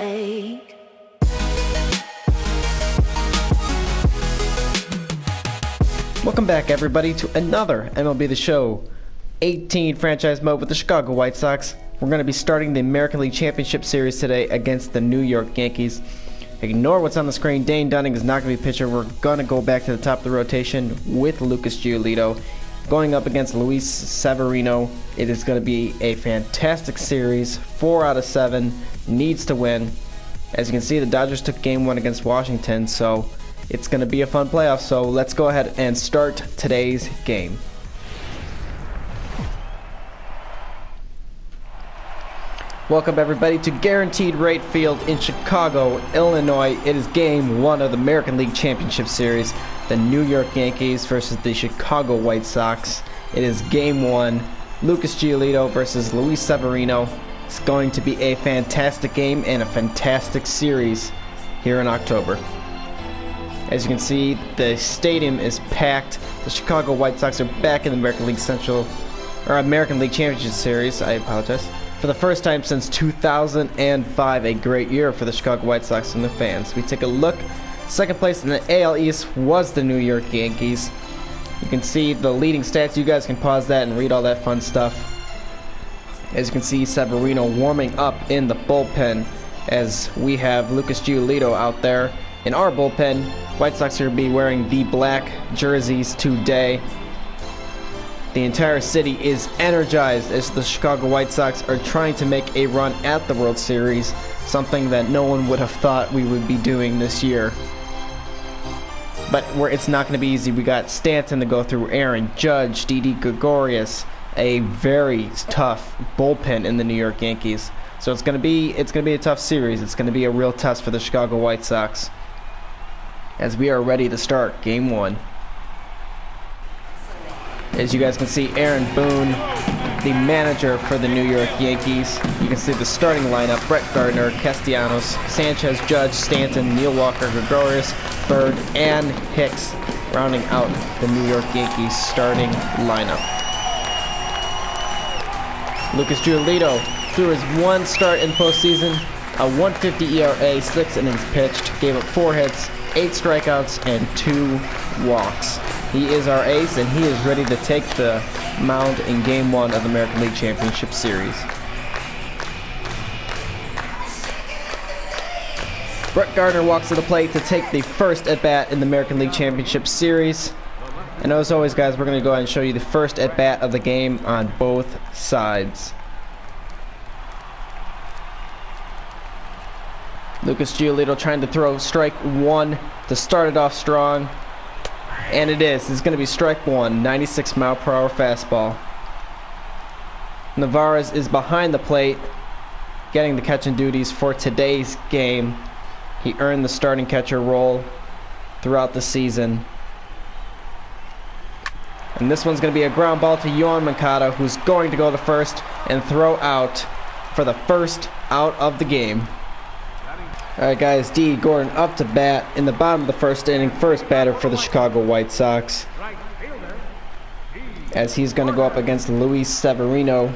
ache. Welcome back, everybody, to another MLB The Show 18 franchise mode with the Chicago White Sox. We're going to be starting the American League Championship Series today against the New York Yankees. Ignore what's on the screen. Dane Dunning is not going to be pitcher. We're going to go back to the top of the rotation with Lucas Giolito going up against Luis Severino. It is going to be a fantastic series. 4 out of 7 needs to win. As you can see, the Dodgers took game 1 against Washington, so it's going to be a fun playoff. So let's go ahead and start today's game. Welcome everybody to Guaranteed Rate Field in Chicago, Illinois. It is game 1 of the American League Championship Series. The New York Yankees versus the Chicago White Sox. It is game 1. Lucas Giolito versus Luis Severino. It's going to be a fantastic game and a fantastic series here in October. As you can see, the stadium is packed. The Chicago White Sox are back in the American League Championship Series. I apologize. For the first time since 2005, a great year for the Chicago White Sox and their fans. We take a look. Second place in the AL East was the New York Yankees. You can see the leading stats. You guys can pause that and read all that fun stuff. As you can see, Severino warming up in the bullpen as we have Lucas Giolito out there. In our bullpen, White Sox are going to be wearing the black jerseys today. The entire city is energized as the Chicago White Sox are trying to make a run at the World Series, something that no one would have thought we would be doing this year. But it's not going to be easy. We got Stanton to go through, Aaron Judge, Didi Gregorius, a very tough bullpen in the New York Yankees. So it's going to be a tough series. It's going to be a real test for the Chicago White Sox as we are ready to start game 1. As you guys can see, Aaron Boone, the manager for the New York Yankees. You can see the starting lineup: Brett Gardner, Castellanos, Sanchez, Judge, Stanton, Neil Walker, Gregorius, Bird, and Hicks, rounding out the New York Yankees starting lineup. Lucas Giolito, through his 1 start in postseason, a 1.50 ERA, 6 innings pitched, gave up 4 hits, 8 strikeouts, and 2 walks. He is our ace, and he is ready to take the mound in Game 1 of the American League Championship Series. Brett Gardner walks to the plate to take the first at-bat in the American League Championship Series. And as always, guys, we're going to go ahead and show you the first at-bat of the game on both sides. Lucas Giolito trying to throw strike 1 to start it off strong. And it is. It's going to be strike 1, 96-mile-per-hour fastball. Navarez is behind the plate, getting the catching duties for today's game. He earned the starting catcher role throughout the season. And this one's going to be a ground ball to Yohan Moncada, who's going to go to first and throw out for the first out of the game. Alright guys, D. Gordon up to bat in the bottom of the first inning, first batter for the Chicago White Sox, as he's going to go up against Luis Severino.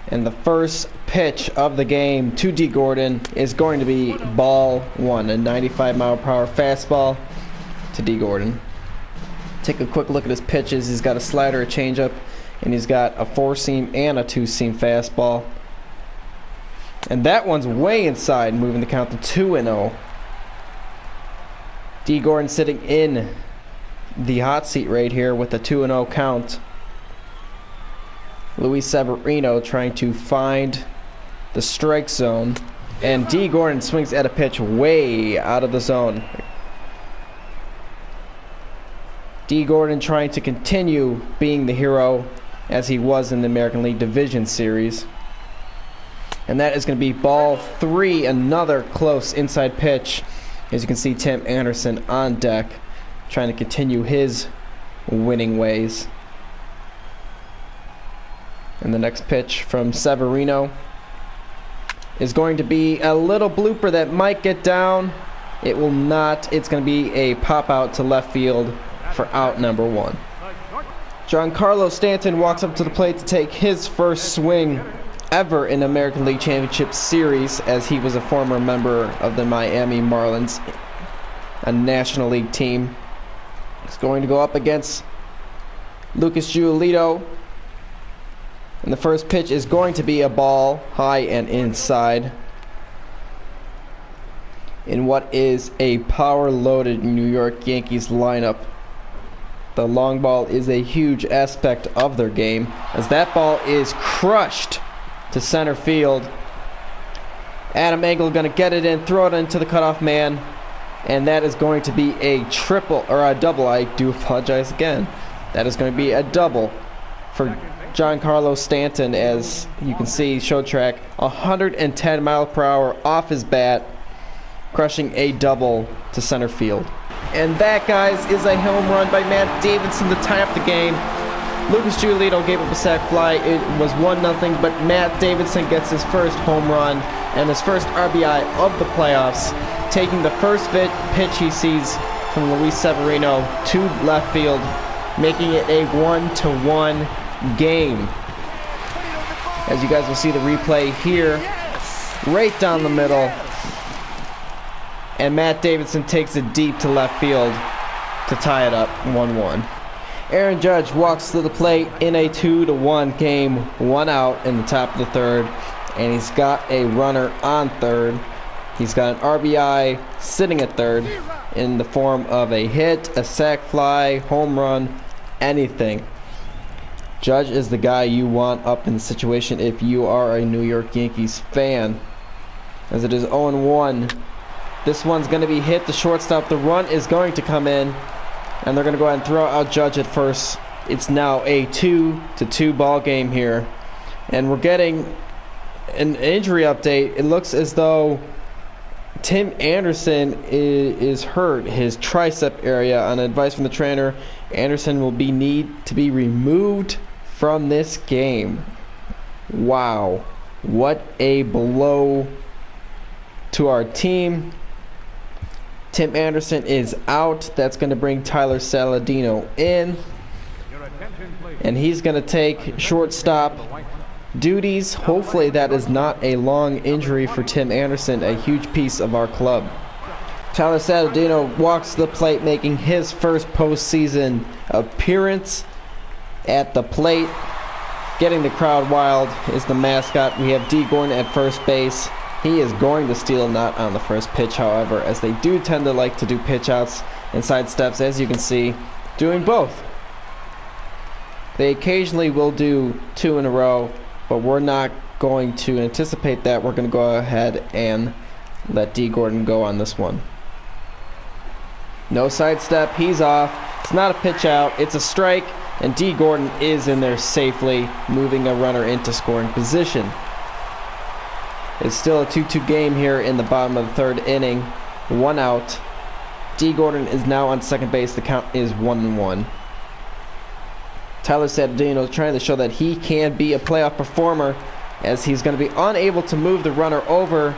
And the first pitch of the game to D. Gordon is going to be ball 1, a 95-mile-per-hour fastball to D. Gordon. Take a quick look at his pitches. He's got a slider, a changeup, and he's got a 4-seam and a 2-seam fastball. And that one's way inside, moving the count to 2-0. D. Gordon sitting in the hot seat right here with a 2-0 count. Luis Severino trying to find the strike zone. And D. Gordon swings at a pitch way out of the zone. D. Gordon trying to continue being the hero as he was in the American League Division Series. And that is going to be ball 3, another close inside pitch. As you can see, Tim Anderson on deck, trying to continue his winning ways. And the next pitch from Severino is going to be a little blooper that might get down. It will not. It's going to be a pop out to left field for out number 1. Giancarlo Stanton walks up to the plate to take his first swing ever in American League Championship Series, as he was a former member of the Miami Marlins, a National League team. He's going to go up against Lucas Giolito. And the first pitch is going to be a ball high and inside in what is a power-loaded New York Yankees lineup. The long ball is a huge aspect of their game, as that ball is crushed to center field. Adam Engel going to get it in, throw it into the cutoff man, and that is going to be a triple, or a double. I do apologize again. That is going to be a double for Giancarlo Stanton. As you can see, show track, 110 miles per hour off his bat, crushing a double to center field. And that, guys, is a home run by Matt Davidson to tie up the game. Lucas Giolito gave up a sac fly. It was 1-0, but Matt Davidson gets his first home run and his first RBI of the playoffs, taking the first pitch he sees from Luis Severino to left field, making it a 1-1 game. As you guys will see the replay here, right down the middle, and Matt Davidson takes it deep to left field to tie it up 1-1. Aaron Judge walks to the plate in a 2-1 game, 1 out in the top of the third, and he's got a runner on third. He's got an RBI sitting at third in the form of a hit, a sac fly, home run, anything. Judge is the guy you want up in the situation if you are a New York Yankees fan. As it is 0-1. This one's going to be hit the shortstop. The run is going to come in, and they're going to go ahead and throw out Judge at first. It's now a 2-2 ball game here, and we're getting an injury update. It looks as though Tim Anderson is hurt, his tricep area. On advice from the trainer, Anderson will need to be removed from this game. Wow, what a blow to our team. Tim Anderson is out. That's going to bring Tyler Saladino in, and he's going to take shortstop duties. Hopefully that is not a long injury for Tim Anderson, a huge piece of our club. Tyler Saladino walks to the plate, making his first postseason appearance at the plate. Getting the crowd wild is the mascot. We have D. Gordon at first base. He is going to steal, not on the first pitch, however, as they do tend to like to do pitch outs and side steps, as you can see, doing both. They occasionally will do 2 in a row, but we're not going to anticipate that. We're going to go ahead and let D. Gordon go on this one. No side step, he's off. It's not a pitch out, it's a strike, and D. Gordon is in there safely, moving a runner into scoring position. It's still a 2-2 game here in the bottom of the third inning. 1 out. D. Gordon is now on second base. The count is 1-1. Tyler Saladino is trying to show that he can be a playoff performer, as he's going to be unable to move the runner over,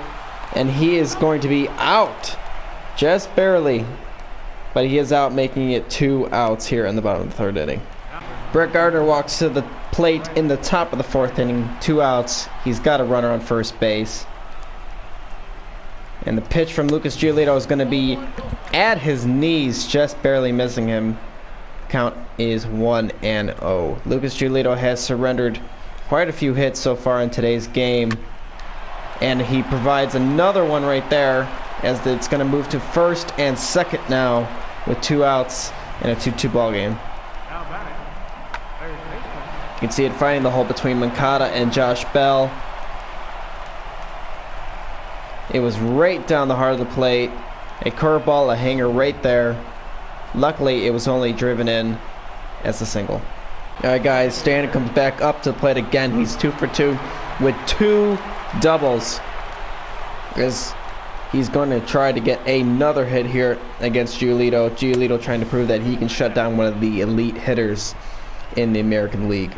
and he is going to be out just barely, but he is out, making it 2 outs here in the bottom of the third inning. Brett Gardner walks to the plate in the top of the fourth inning, 2 outs. He's got a runner on first base, and the pitch from Lucas Giolito is going to be at his knees, just barely missing him. Count is 1-0. Lucas Giolito has surrendered quite a few hits so far in today's game, and he provides another one right there, as it's going to move to first and second now with 2 outs in a 2-2 ball game. You can see it finding the hole between Mancada and Josh Bell. It was right down the heart of the plate. A curveball, a hanger right there. Luckily, it was only driven in as a single. Alright guys, Stanton comes back up to the plate again. He's 2 for 2 with 2 doubles, as he's going to try to get another hit here against Giolito. Giolito trying to prove that he can shut down one of the elite hitters in the American League.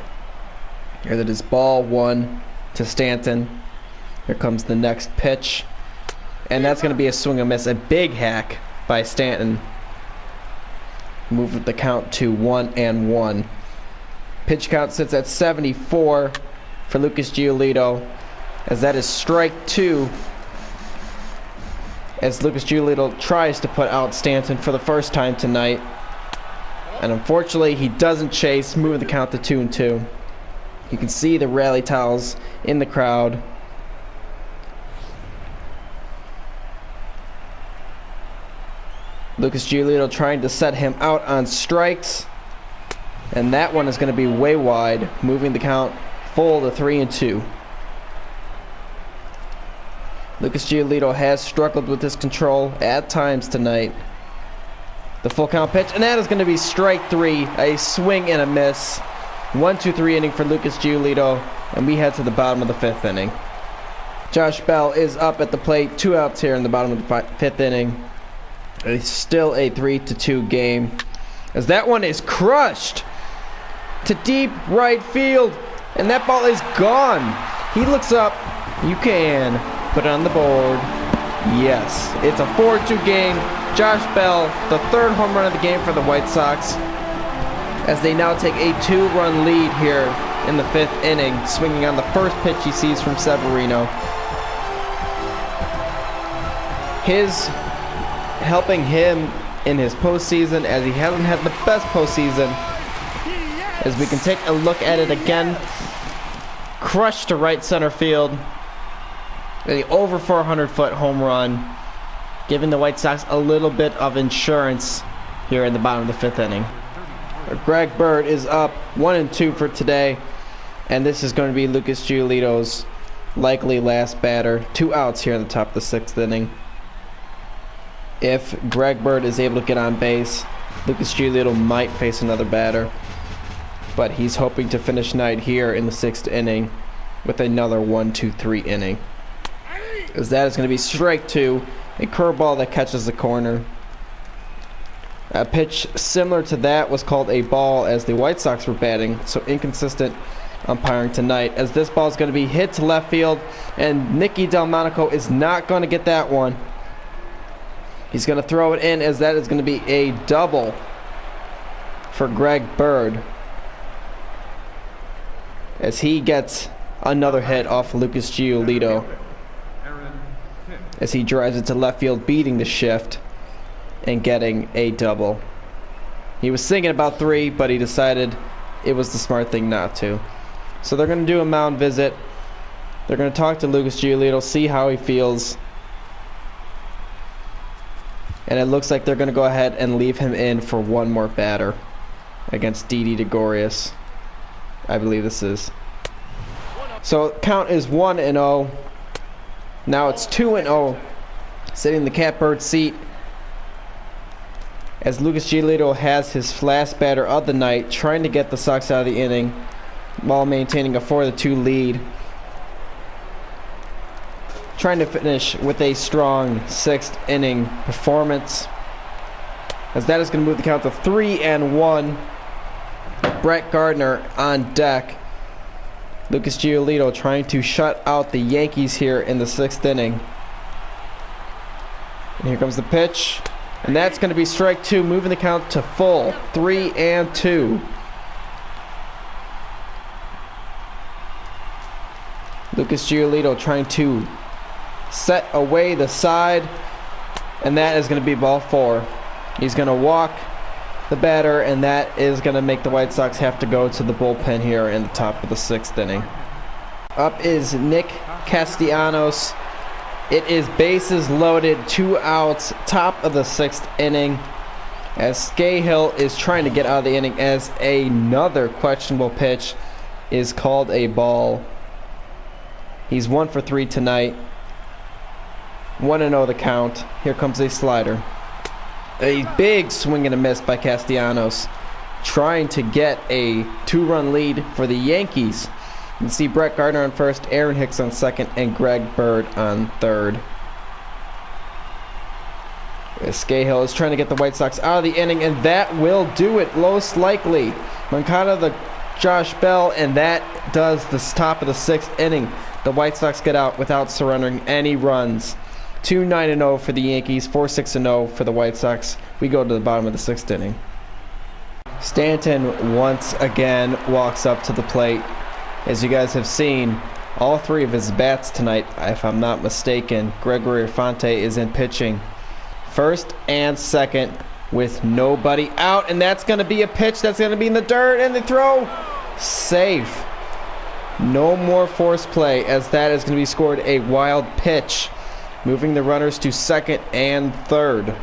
Here that is ball 1 to Stanton. Here comes the next pitch, and that's going to be a swing and miss, a big hack by Stanton. Move the count to 1-1. Pitch count sits at 74. for Lucas Giolito, as that is strike 2, as Lucas Giolito tries to put out Stanton for the first time tonight. And unfortunately, he doesn't chase, moving the count to 2-2. You can see the rally towels in the crowd. Lucas Giolito trying to set him out on strikes. And that one is going to be way wide, moving the count full to 3-2. Lucas Giolito has struggled with his control at times tonight. The full count pitch, and that is going to be strike 3, a swing and a miss. 1-2-3 inning for Lucas Giolito, and we head to the bottom of the 5th inning. Josh Bell is up at the plate, 2 outs here in the bottom of the 5th inning. It's still a 3-2 game, as that one is crushed to deep right field, and that ball is gone. He looks up. You can put it on the board. Yes, it's a 4-2 game. Josh Bell, the 3rd home run of the game for the White Sox, as they now take a 2-run lead here in the 5th inning, swinging on the first pitch he sees from Severino. Helping him in his postseason, as he hasn't had the best postseason. As we can take a look at it again, crushed to right center field, the over 400-foot home run, giving the White Sox a little bit of insurance here in the bottom of the 5th inning. Greg Bird is up 1-2 for today, and this is going to be Lucas Giolito's likely last batter. 2 outs here in the top of the 6th inning. If Greg Bird is able to get on base, Lucas Giolito might face another batter, but he's hoping to finish night here in the 6th inning with another 1-2-3 inning. As that is going to be strike 2, a curveball that catches the corner. A pitch similar to that was called a ball as the White Sox were batting, so inconsistent umpiring tonight, as this ball is going to be hit to left field, and Nicky Delmonico is not going to get that one. He's going to throw it in, as that is going to be a double for Greg Bird, as he gets another hit off Lucas Giolito, as he drives it to left field, beating the shift and getting a double. He was thinking about 3, but he decided it was the smart thing not to. So they're going to do a mound visit. They're going to talk to Lucas Giolito, see how he feels. And it looks like they're going to go ahead and leave him in for one more batter against Didi Gregorius. I believe this is. So count is 1-0. Now it's 2-0, sitting in the catbird seat, as Lucas Giolito has his last batter of the night, trying to get the Sox out of the inning while maintaining a 4-2 lead. Trying to finish with a strong 6th inning performance, as that is going to move the count to 3-1. Brett Gardner on deck. Lucas Giolito trying to shut out the Yankees here in the 6th inning. And here comes the pitch, and that's going to be strike 2, moving the count to full 3-2. Lucas Giolito trying to set away the side, and that is going to be ball 4. He's going to walk the batter, and that is going to make the White Sox have to go to the bullpen here in the top of the 6th inning. Up is Nick Castellanos. It is bases loaded, 2 outs, top of the 6th inning, as Scahill is trying to get out of the inning, as another questionable pitch is called a ball. He's 1 for 3 tonight. 1-0 the count. Here comes a slider. A big swing and a miss by Castellanos, trying to get a 2-run lead for the Yankees. You can see Brett Gardner on first, Aaron Hicks on second, and Greg Bird on third. Scahill is trying to get the White Sox out of the inning, and that will do it most likely. Moncada, the Josh Bell, and that does the top of the 6th inning. The White Sox get out without surrendering any runs. 2-9-0 for the Yankees, 4-6-0 for the White Sox. We go to the bottom of the 6th inning. Stanton once again walks up to the plate. As you guys have seen, all three of his bats tonight, if I'm not mistaken, Gregory Infante is in pitching. First and second with nobody out, and that's going to be a pitch that's going to be in the dirt, and the throw safe. No more force play, as that is going to be scored a wild pitch, moving the runners to second and third.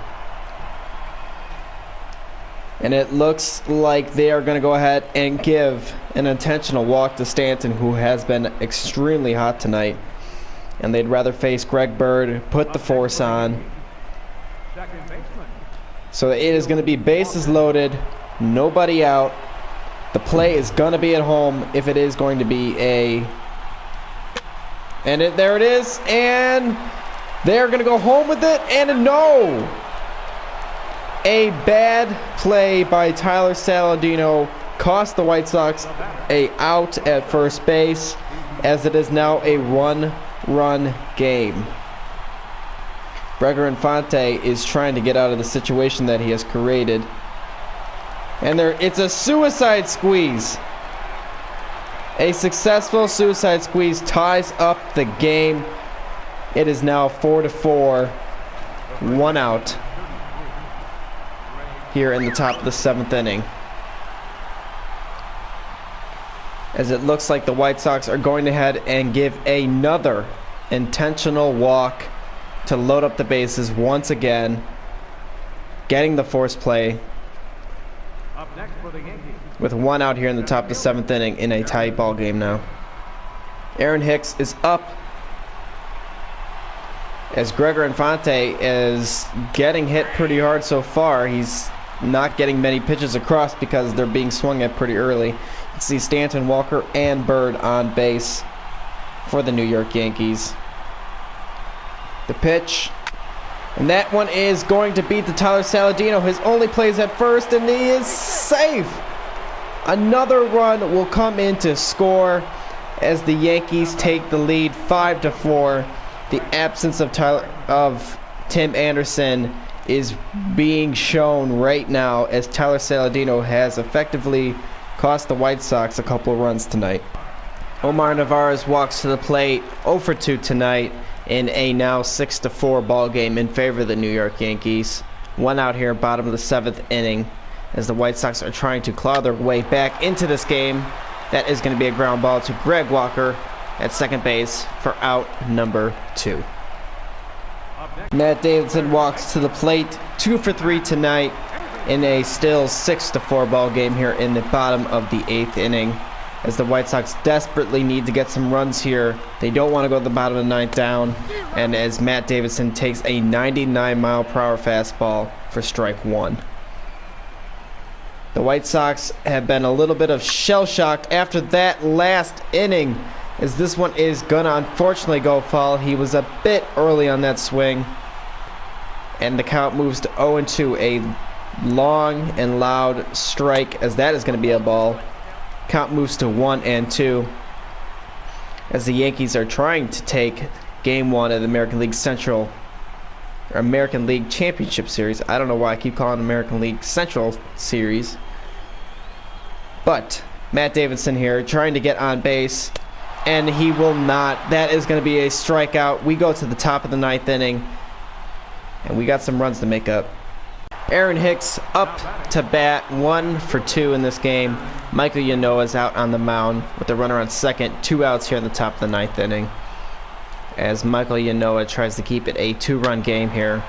And it looks like they are going to go ahead and give an intentional walk to Stanton, who has been extremely hot tonight. And they'd rather face Greg Bird, put the force on. So it is going to be bases loaded, nobody out. The play is going to be at home if it is going to be a... And there it is, and they're going to go home with it, and a no! A bad play by Tyler Saladino cost the White Sox a out at first base, as it is now a one-run game. Gregory Infante is trying to get out of the situation that he has created. And it's a suicide squeeze. A successful suicide squeeze ties up the game. It is now 4-4, one out here in the top of the seventh inning. As it looks like the White Sox are going ahead and give another intentional walk to load up the bases once again, getting the force play with one out here in the top of the seventh inning in a tie ball game now. Aaron Hicks is up, as Gregory Infante is getting hit pretty hard so far. He's not getting many pitches across because they're being swung at pretty early. You can see Stanton, Walker, and Bird on base for the New York Yankees. The pitch, and that one is going to beat the Tyler Saladino. His only plays at first, and he is safe. Another run will come in to score as the Yankees take the lead 5-4. The absence of Tim Anderson is being shown right now, as Tyler Saladino has effectively cost the White Sox a couple of runs tonight. Omar Narvaez walks to the plate 0 for 2 tonight in a now 6-4 ball game in favor of the New York Yankees. One out here, bottom of the seventh inning, as the White Sox are trying to claw their way back into this game. That is going to be a ground ball to Greg Walker at second base for out number 2. Matt Davidson walks to the plate 2 for 3 tonight in a still 6-4 ball game here in the bottom of the 8th inning, as the White Sox desperately need to get some runs here. They don't want to go to the bottom of the 9th down, and as Matt Davidson takes a 99-mile-per-hour fastball for strike 1. The White Sox have been a little bit of shell-shocked after that last inning, as this one is going to unfortunately go foul. He was a bit early on that swing, and the count moves to 0-2, a long and loud strike, as that is going to be a ball. Count moves to 1-2, as the Yankees are trying to take Game 1 of the American League Central, or American League Championship Series. I don't know why I keep calling it American League Central Series. But Matt Davidson here trying to get on base, and he will not. That is going to be a strikeout. We go to the top of the 9th inning, and we got some runs to make up. Aaron Hicks up to bat 1 for 2 in this game. Michael Yanoa is out on the mound with the runner on second. 2 outs here in the top of the 9th inning, as Michael Yanoa tries to keep it a 2-run game here,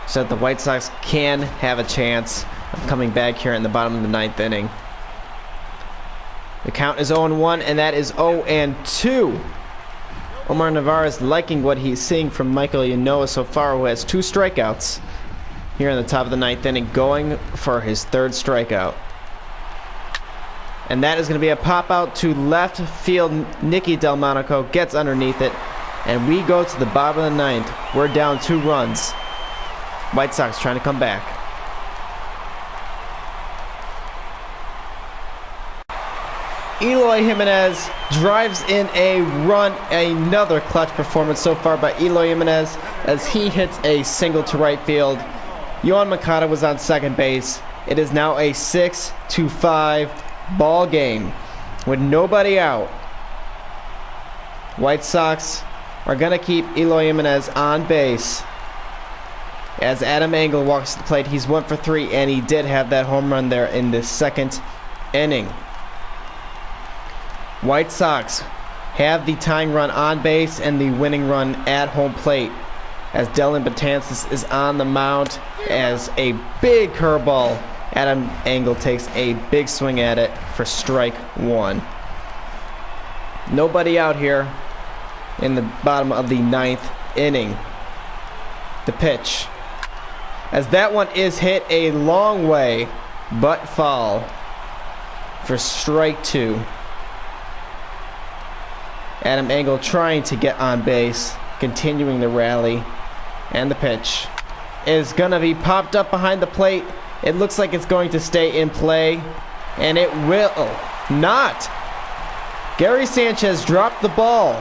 so that the White Sox can have a chance of coming back here in the bottom of the 9th inning. The count is 0-1, and that is 0-2. Omar Narvaez liking what he's seeing from Michael Yanoa so far, who has 2 strikeouts here in the top of the 9th inning, going for his 3rd strikeout. And that is going to be a pop out to left field. Nicky Delmonico gets underneath it, and we go to the bottom of the 9th. We're down 2 runs. White Sox trying to come back. Eloy Jimenez drives in a run. Another clutch performance so far by Eloy Jimenez, as he hits a single to right field. Yohan Moncada was on second base. It is now a 6-5 ball game with nobody out. White Sox are going to keep Eloy Jimenez on base. As Adam Engel walks to the plate, he's 1 for 3, and he did have that home run there in the second inning. White Sox have the tying run on base and the winning run at home plate, as Dellin Betances is on the mound as a big curveball. Adam Engel takes a big swing at it for strike 1. Nobody out here in the bottom of the 9th inning. The pitch, as that one is hit a long way, but foul for strike 2. Adam Engel trying to get on base, continuing the rally, and the pitch is gonna be popped up behind the plate. It looks like it's going to stay in play, and it will not. Gary Sanchez dropped the ball.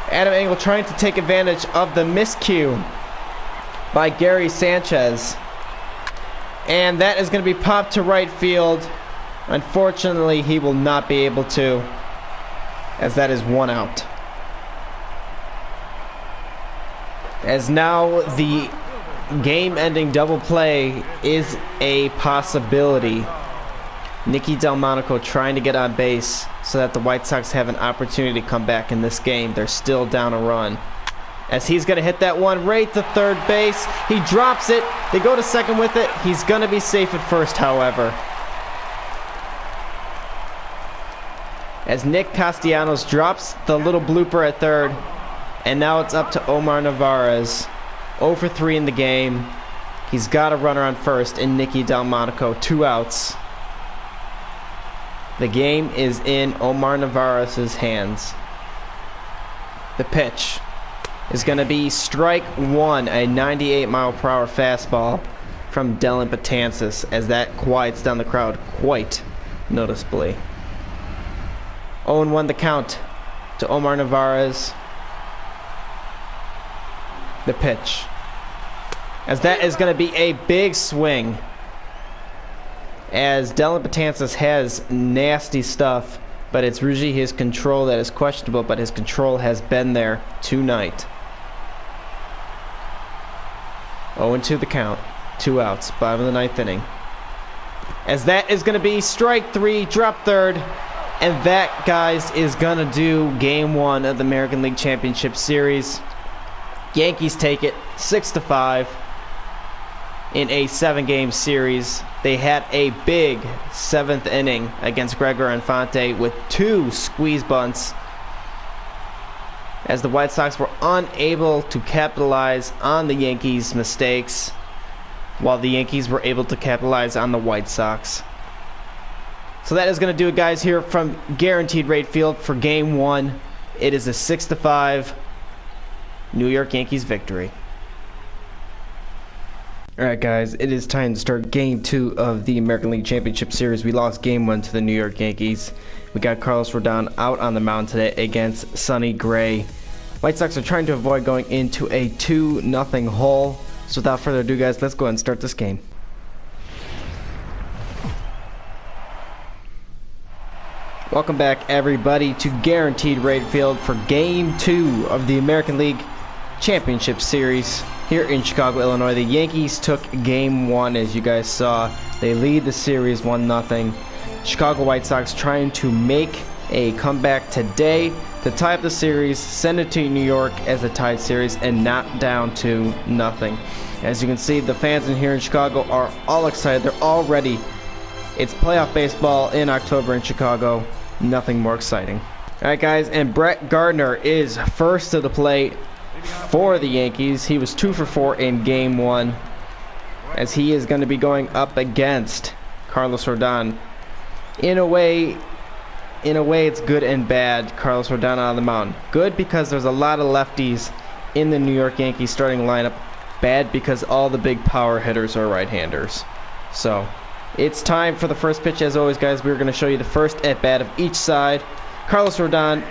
Adam Engel trying to take advantage of the miscue by Gary Sanchez, and that is going to be popped to right field. Unfortunately, he will not be able to, as that is 1 out. As now the game-ending double play is a possibility. Nicky Delmonico trying to get on base so that the White Sox have an opportunity to come back in this game. They're still down a run, as he's going to hit that one right to third base. He drops it. They go to second with it. He's going to be safe at first, however, as Nick Castellanos drops the little blooper at third. And now it's up to Omar Narvaez, 0 for 3 in the game. He's got a runner on first in Nicky Delmonico, 2 outs. The game is in Omar Narvaez's hands. The pitch is going to be strike 1, a 98-mile-per-hour fastball from Dellin Betances, as that quiets down the crowd quite noticeably. 0-1 the count to Omar Narvaez. The pitch, as that is going to be a big swing, as Dellin Betances has nasty stuff, but it's usually his control that is questionable, but his control has been there tonight. 0-2 the count, 2 outs, bottom of the 9th inning, as that is going to be strike 3, drop third, and that, guys, is going to do Game 1 of the American League Championship Series. Yankees take it 6-5 in a 7-game series. They had a big 7th inning against Gregor Infante with 2 squeeze bunts, as the White Sox were unable to capitalize on the Yankees' mistakes, while the Yankees were able to capitalize on the White Sox. So that is going to do it, guys, here from Guaranteed Rate Field for Game 1. It is a 6-5 New York Yankees victory. Alright, guys, it is time to start Game 2 of the American League Championship Series. We lost Game 1 to the New York Yankees. We got Carlos Rodon out on the mound today against Sonny Gray. White Sox are trying to avoid going into a 2-0 hole. So without further ado, guys, let's go ahead and start this game. Welcome back, everybody, to Guaranteed Rate Field for Game 2 of the American League Championship Series here in Chicago, Illinois. The Yankees took Game 1, as you guys saw. They lead the series 1-0. Chicago White Sox trying to make a comeback today to tie up the series, send it to New York as a tied series, and not down to nothing. As you can see, the fans in here in Chicago are all excited. They're all ready. It's playoff baseball in October in Chicago. Nothing more exciting. Alright, guys, and Brett Gardner is first to the plate for the Yankees. He was 2 for 4 in Game 1, as he is going to be going up against Carlos Rodon. In a way, it's good and bad. Carlos Rodon on the mound. Good because there's a lot of lefties in the New York Yankees starting lineup. Bad because all the big power hitters are right-handers. So it's time for the first pitch. As always, guys, we're going to show you the first at-bat of each side. Carlos Rodon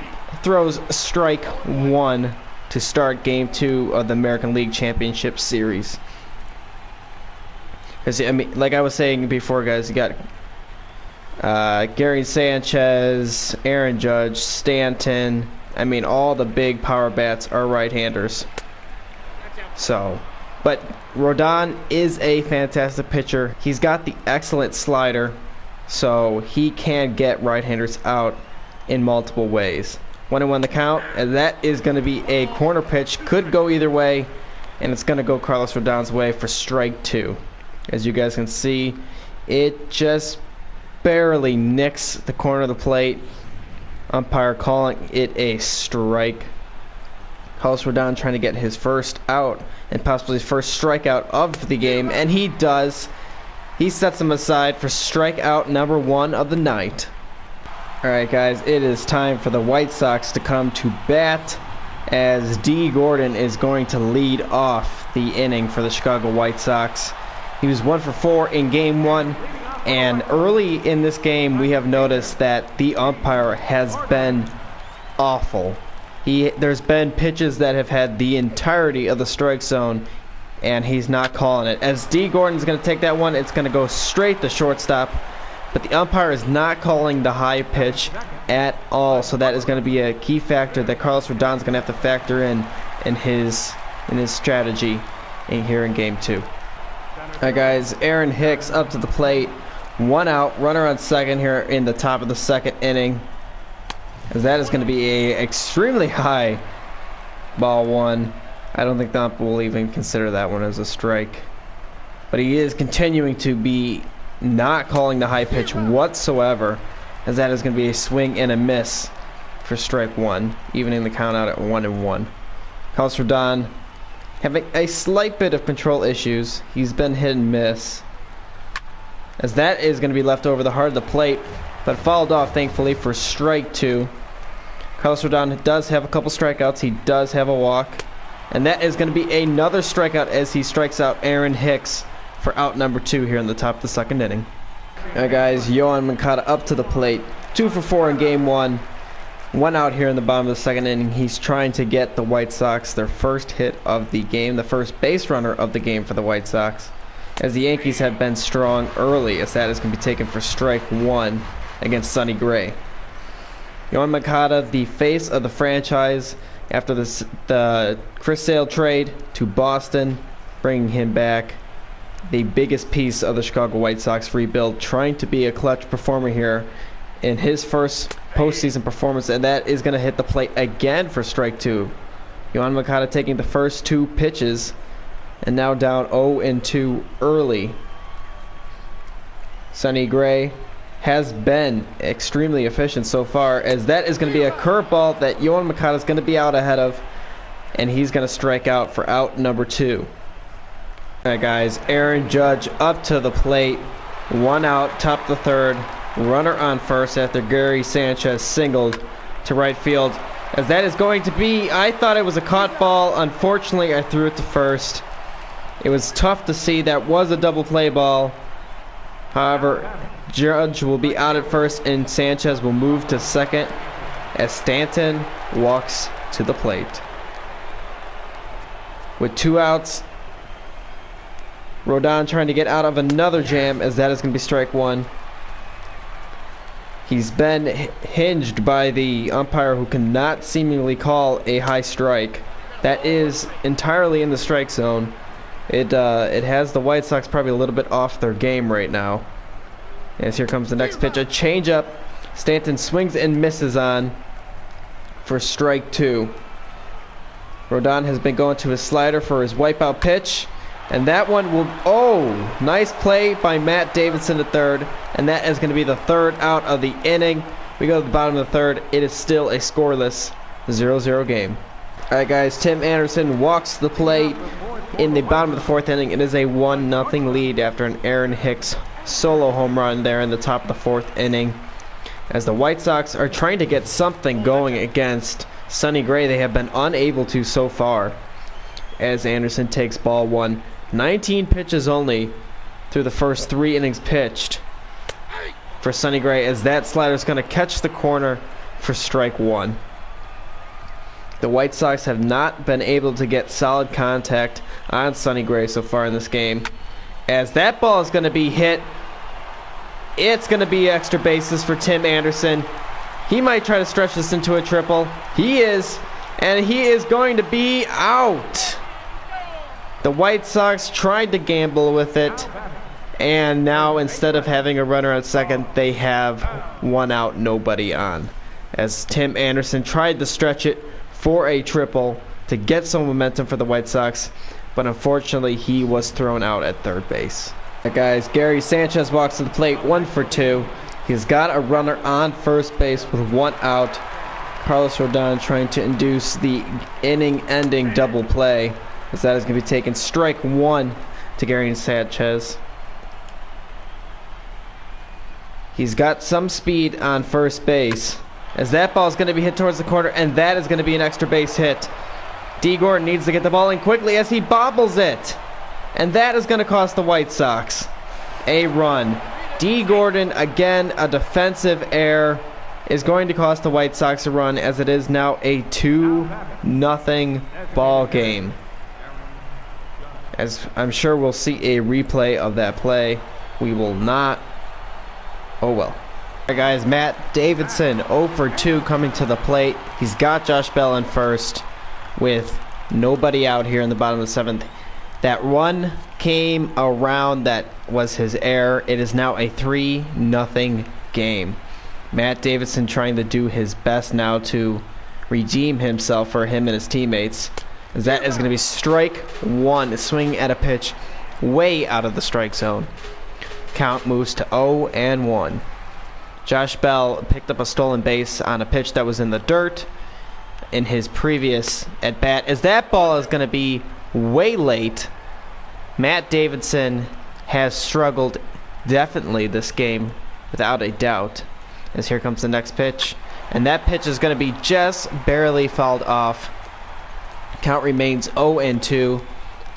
throws strike 1 to start Game 2 of the American League Championship Series. Because, I mean, like I was saying before, guys, you got Gary Sanchez, Aaron Judge, Stanton, I mean, all the big power bats are right-handers. So, but Rodon is a fantastic pitcher. He's got the excellent slider, so he can get right-handers out in multiple ways. 1-1 the count, and that is going to be a corner pitch. Could go either way, and it's going to go Carlos Rodon's way for strike 2. As you guys can see, it just barely nicks the corner of the plate. Umpire calling it a strike. Carlos Rodon trying to get his first out and possibly his first strikeout of the game, and he does. He sets him aside for strikeout number 1 of the night. Alright guys, it is time for the White Sox to come to bat, as D. Gordon is going to lead off the inning for the Chicago White Sox. He was 1 for 4 in game 1, and early in this game we have noticed that the umpire has been awful. There's been pitches that have had the entirety of the strike zone, and he's not calling it. As D. Gordon's going to take that one, it's going to go straight to shortstop, but the umpire is not calling the high pitch at all, so that is going to be a key factor that Carlos Rodon's going to have to factor in his strategy here in game 2. Alright guys, Aaron Hicks up to the plate. 1 out, runner on second here in the top of the second inning. As that is going to be a extremely high ball 1. I don't think the ump will even consider that one as a strike. But he is continuing to be not calling the high pitch whatsoever, as that is going to be a swing and a miss for strike 1, evening the count out at 1-1. Carlos Rodon having a slight bit of control issues. He's been hit and miss, as that is going to be left over the heart of the plate, but fouled off thankfully for strike 2. Carlos Rodon does have a couple strikeouts. He does have a walk, and that is going to be another strikeout as he strikes out Aaron Hicks for out number 2 here in the top of the second inning. Alright guys, Yoan Moncada up to the plate. 2 for 4 in game 1. 1 out here in the bottom of the second inning. He's trying to get the White Sox their first hit of the game, the first base runner of the game for the White Sox, as the Yankees have been strong early, as that is going to be taken for strike 1 against Sonny Gray. Yoan Moncada, the face of the franchise after the Chris Sale trade to Boston, bringing him back. The biggest piece of the Chicago White Sox rebuild, trying to be a clutch performer here in his first postseason performance, and that is going to hit the plate again for strike 2. Yoan Moncada taking the first 2 pitches, and now down 0-2 early. Sonny Gray has been extremely efficient so far, as that is going to be a curveball that Yoan Moncada is going to be out ahead of, and he's going to strike out for out number 2. Alright guys, Aaron Judge up to the plate. 1 out, top of the third. Runner on first after Gary Sanchez singled to right field, as that is going to be, I thought it was a caught ball. Unfortunately, I threw it to first. It was tough to see. That was a double play ball. However, Judge will be out at first, and Sanchez will move to second as Stanton walks to the plate. With 2 outs, Rodon trying to get out of another jam, as that is going to be strike 1. He's been hinged by the umpire, who cannot seemingly call a high strike. That is entirely in the strike zone. It has the White Sox probably a little bit off their game right now. As here comes the next pitch, a changeup. Stanton swings and misses on for strike 2. Rodon has been going to his slider for his wipeout pitch, and that one will, oh, nice play by Matt Davidson to third, and that is going to be the 3rd out of the inning. We go to the bottom of the 3rd. It is still a scoreless 0-0 game. Alright guys, Tim Anderson walks the plate in the bottom of the 4th inning. It is a 1-0 lead after an Aaron Hicks solo home run there in the top of the 4th inning. As the White Sox are trying to get something going against Sonny Gray, they have been unable to so far, as Anderson takes ball 1. 19 pitches only through the first 3 innings pitched for Sonny Gray, as that slider is going to catch the corner for strike 1. The White Sox have not been able to get solid contact on Sonny Gray so far in this game, as that ball is going to be hit. It's going to be extra bases for Tim Anderson. He might try to stretch this into a triple. He is. And he is going to be out. The White Sox tried to gamble with it. And now instead of having a runner at second, they have one out, nobody on. As Tim Anderson tried to stretch it for a triple to get some momentum for the White Sox. But unfortunately, he was thrown out at third base. Right, guys, Gary Sanchez walks to the plate, 1 for 2. He's got a runner on first base with one out. Carlos Rodon trying to induce the inning-ending double play, as that is going to be taken strike one to Gary Sanchez. He's got some speed on first base, as that ball is going to be hit towards the corner, and that is going to be an extra base hit. D. Gordon needs to get the ball in quickly as he bobbles it. And that is going to cost the White Sox a run. D. Gordon, again, a defensive error, is going to cost the White Sox a run, as it is now a 2-0 ball game. As I'm sure we'll see a replay of that play. We will not. Oh well. Alright guys, Matt Davidson 0 for 2 coming to the plate. He's got Josh Bell in first with nobody out here in the bottom of the 7th. That run came around. That was his error. It is now a 3-0 game. Matt Davidson trying to do his best now to redeem himself for him and his teammates. As that is going to be strike one, swinging at a pitch way out of the strike zone. Count moves to 0-1. Josh Bell picked up a stolen base on a pitch that was in the dirt in his previous at-bat. As that ball is going to be way late, Matt Davidson has struggled definitely this game, without a doubt. As here comes the next pitch, and that pitch is going to be just barely fouled off. Count remains 0-2.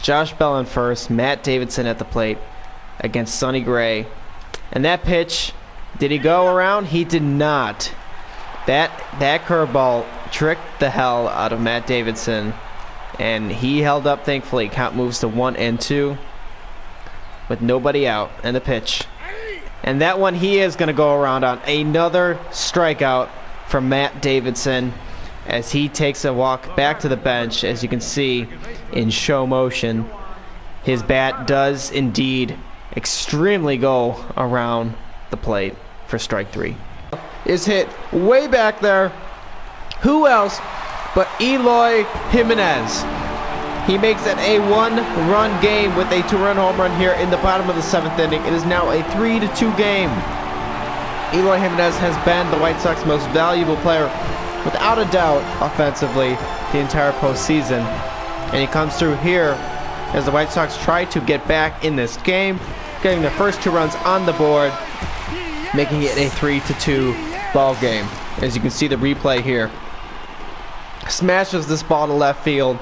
Josh Bell in first, Matt Davidson at the plate against Sonny Gray. And that pitch, did he go around? He did not. That curveball tricked the hell out of Matt Davidson, and he held up thankfully. Count moves to 1-2 with nobody out, and the pitch. And that one he is going to go around on. Another strikeout from Matt Davidson as he takes a walk back to the bench. As you can see in show motion, his bat does indeed extremely go around the plate for strike 3. Is hit way back there. Who else but Eloy Jimenez? He makes it a 1-run game with a 2-run home run here in the bottom of the 7th inning. It is now a 3-2 game. Eloy Jimenez has been the White Sox most valuable player, without a doubt, offensively, the entire postseason. And he comes through here as the White Sox try to get back in this game, getting their first 2 runs on the board, making it a 3-2 ball game. As you can see the replay here. Smashes this ball to left field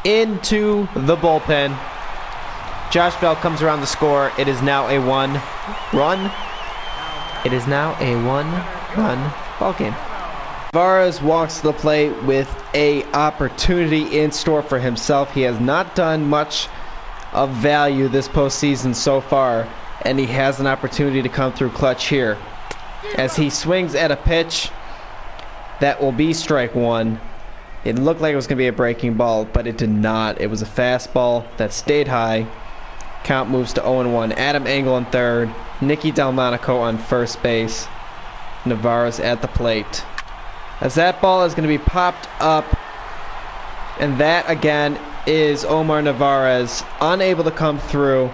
into the bullpen. Josh Bell comes around the score. It is now a 1-run. It is now a 1-run ball game. Tavares walks to the plate with a opportunity in store for himself. He has not done much of value this postseason so far, and he has an opportunity to come through clutch here as he swings at a pitch that will be strike 1. It looked like it was going to be a breaking ball, but it did not. It was a fastball that stayed high. Count moves to 0-1. Adam Engel in third. Nicky Delmonico on first base. Navarez at the plate. As that ball is going to be popped up, and that again is Omar Narvaez, unable to come through.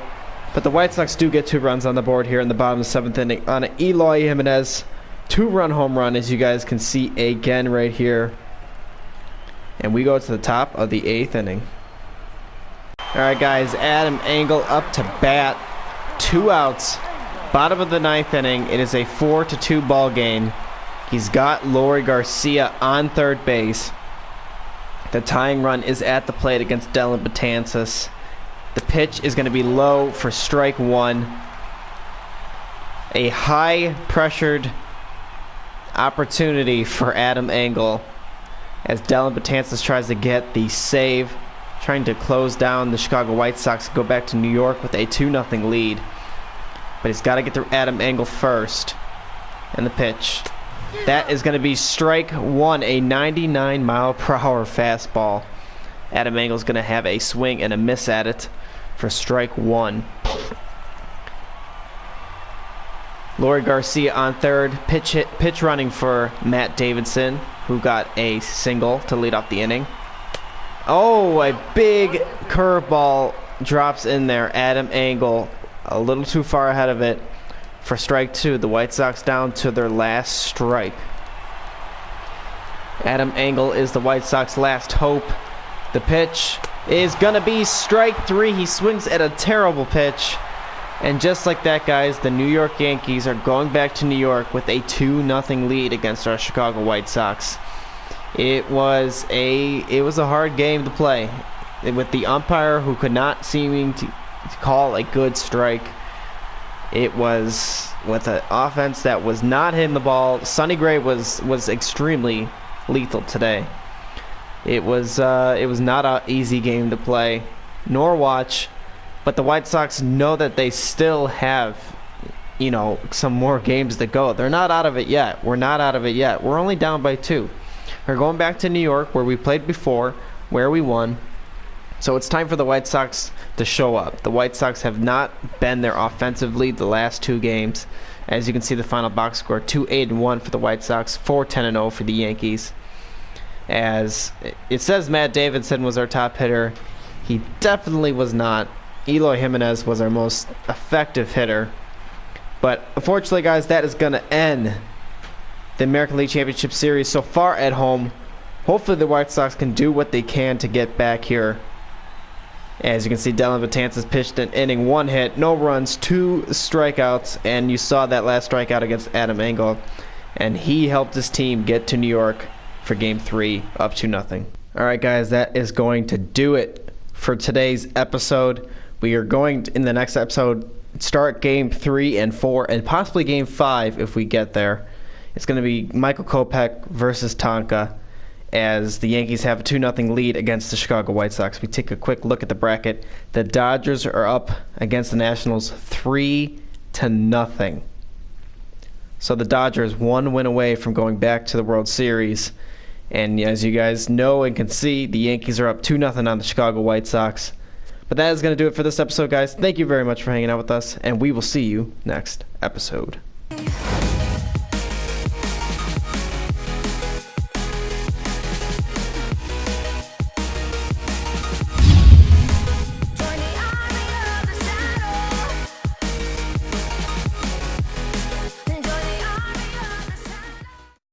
But the White Sox do get 2 runs on the board here in the bottom of the 7th inning on an Eloy Jimenez 2-run home run, as you guys can see again right here. And we go to the top of the 8th inning. Alright guys, Adam Engel up to bat. 2 outs. Bottom of the 9th inning. It is a 4-2 ball game. He's got Lori Garcia on third base. The tying run is at the plate against Dellin Betances. The pitch is going to be low for strike 1. A high-pressured opportunity for Adam Engel as Dellin Betances tries to get the save, trying to close down the Chicago White Sox, go back to New York with a 2-0 lead. But he's got to get through Adam Engel first. And the pitch. That is going to be strike one, a 99-mile-per-hour fastball. Adam Engel's going to have a swing and a miss at it for strike one. Lori Garcia on third, pitch running for Matt Davidson, who got a single to lead off the inning. Oh, a big curveball drops in there. Adam Engel a little too far ahead of it for strike two. The White Sox down to their last strike. Adam Engel is the White Sox last hope. The pitch is going to be strike three. He swings at a terrible pitch. And just like that, guys, the New York Yankees are going back to New York with a 2-0 lead against our Chicago White Sox. It was a hard game to play with the umpire who could not seem to call a good strike. It was with an offense that was not hitting the ball. Sonny Gray was extremely lethal today. It was not an easy game to play nor watch. But the White Sox know that they still have, some more games to go. They're not out of it yet. We're not out of it yet. We're only down by 2. We're going back to New York where we played before, where we won. So it's time for the White Sox to show up. The White Sox have not been their offensive lead the last 2 games. As you can see, the final box score, 2-8-1 for the White Sox, 4-10-0 for the Yankees. As it says Matt Davidson was our top hitter. He definitely was not. Eloy Jimenez was our most effective hitter. But unfortunately, guys, that is going to end the American League Championship Series so far at home. Hopefully the White Sox can do what they can to get back here. As you can see, Dellin Betances pitched an inning, 1 hit, no runs, 2 strikeouts, and you saw that last strikeout against Adam Engel. And he helped his team get to New York for Game 3, up 2-0. All right, guys, that is going to do it for today's episode. We are going to, in the next episode, start Game 3 and 4, and possibly Game 5 if we get there. It's going to be Michael Kopech versus Tonka, as the Yankees have a 2-0 lead against the Chicago White Sox. We take a quick look at the bracket. The Dodgers are up against the Nationals 3-0. So the Dodgers 1 win away from going back to the World Series. And as you guys know and can see, the Yankees are up 2-0 on the Chicago White Sox. But that is going to do it for this episode, guys. Thank you very much for hanging out with us, and we will see you next episode.